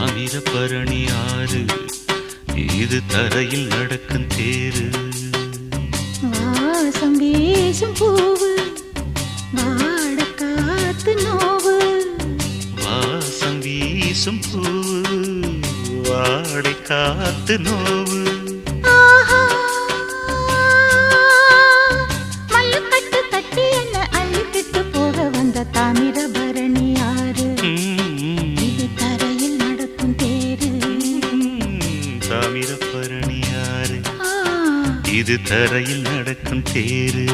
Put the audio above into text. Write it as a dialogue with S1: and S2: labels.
S1: தாமிரபரணி ஆறு இது தரையில் நடக்கும் தேரு.
S2: வாசம் வீசும் பூவு வாட காத்து நோவு.
S1: வாசம் வீசும் பூவு வாடை காத்து நோவு.
S2: மல்லுக்கட்டு கட்டி என்ன அள்ளிக்கிட்டு போக வந்த தாமிரபரணி ஆறு இது தரையில் நடக்கும் தேரு.
S1: தாமிரபரணி ஆறு இது தரையில் நடக்கும் தேரு.